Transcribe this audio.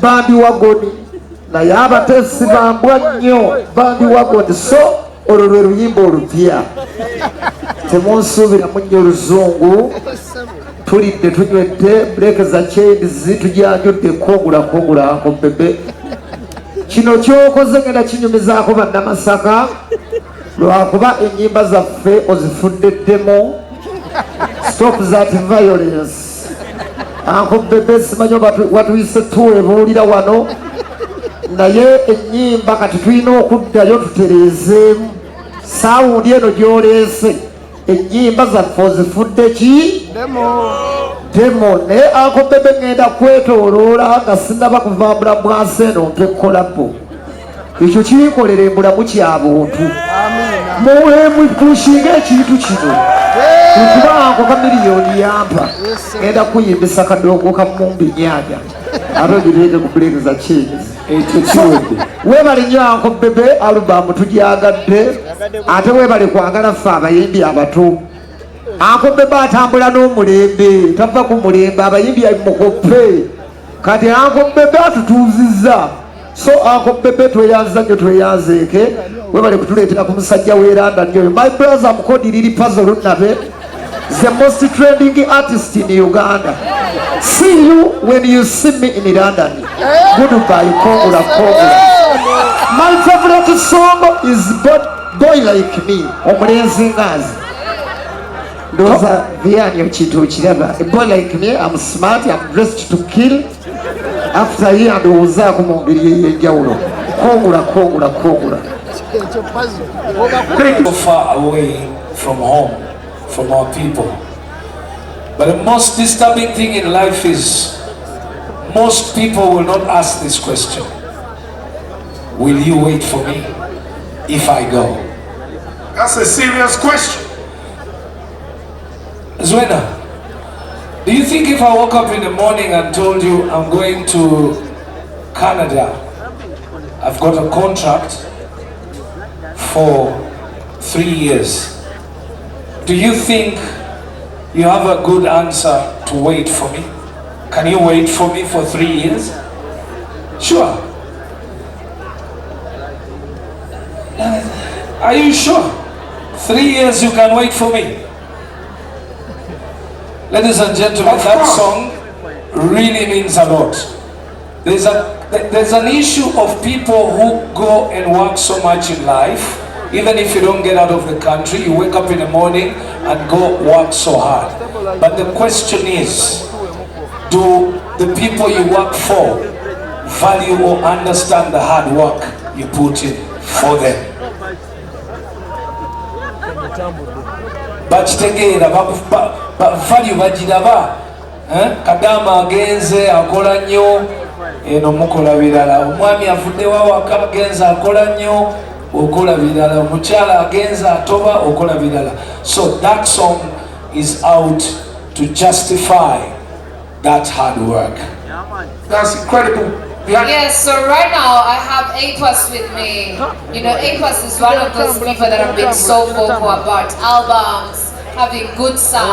Bandi wagoni na yaba tesi bambwa nnyo bandi wagoni so olwo lwe luyimba olupya temunsubira munnyo Oluzungu tulidde tunywedde break za chains tujanjudde kongula ako bebe kino kyokoze ngenda kinyumizaako bannamasaka lwakuba ennyimba zaffe ozifuddeddemu stop that violence. Uncle Bebe simanyo watuyise tuwebuulira wano naye ennyimba kati tulina okuddayo tutereezeemu saawundi eno gyoleese ennyimba zaffe ozifudde ki demo naye Uncle Bebe ngenda kwetooloola nga sinnaba kuvaambula bwasi eno mpe Colabo ekyo kiyikolera embulamu kyabuntu mushinga ekintu kino kuba Uncle Kamiliyoni yampa ngenda kuyimbisa kadongo ka mumbi nyaja abagirege ku break za chains webale nnyo Uncle Bebe album tujagadde ate webale kwagala ffe abayimbi abato Uncle Bebe atambula n'omulembe tava ku mulembe abayimbi mukope kati Uncle Bebe atutuuzizza so Uncle Bebe tweyanza nnyo tweyanzeeke webale kutuleetera ku musajja w'eranda nnyo my brother mukodi LIL PAZO LUNABE the most trending artist in Uganda. See you when you see me in London. Goodbye, Kongula. My favorite song is Boy Like Me. Omulenzingazi. Those are Vianney Chito Chiraba. A boy like me, I'm smart, I'm dressed to kill. After here, and Ozaku Mongiri Yawlo. Kongula. So far away from home. From our people. But the most disturbing thing in life is most people will not ask this question. Will you wait for me if I go? That's a serious question. Zwena, do you think if I woke up in the morning and told you I'm going to Canada, I've got a contract for 3 years, do you think you have a good answer to wait for me? Can you wait for me for 3 years? Sure. Are you sure? 3 years you can wait for me? Ladies and gentlemen, that song really means a lot. There's an issue of people who go and work so much in life. Even if you don't get out of the country, you wake up in the morning and go work so hard. But the question is, do the people you work for value or understand the hard work you put in for them? Bakitegeera value bagiraba. Kadama agenze akola nnyo eno mukola birala. Omwami avuddewo awaka agenze akola nnyo okola birala, mukyala agenza atoba okola birala. So that song is out to justify that hard work. That's incredible. Yes, so right now I have A+ with me. You know, A+ is one of those people that have been so vocal about albums, having good sound.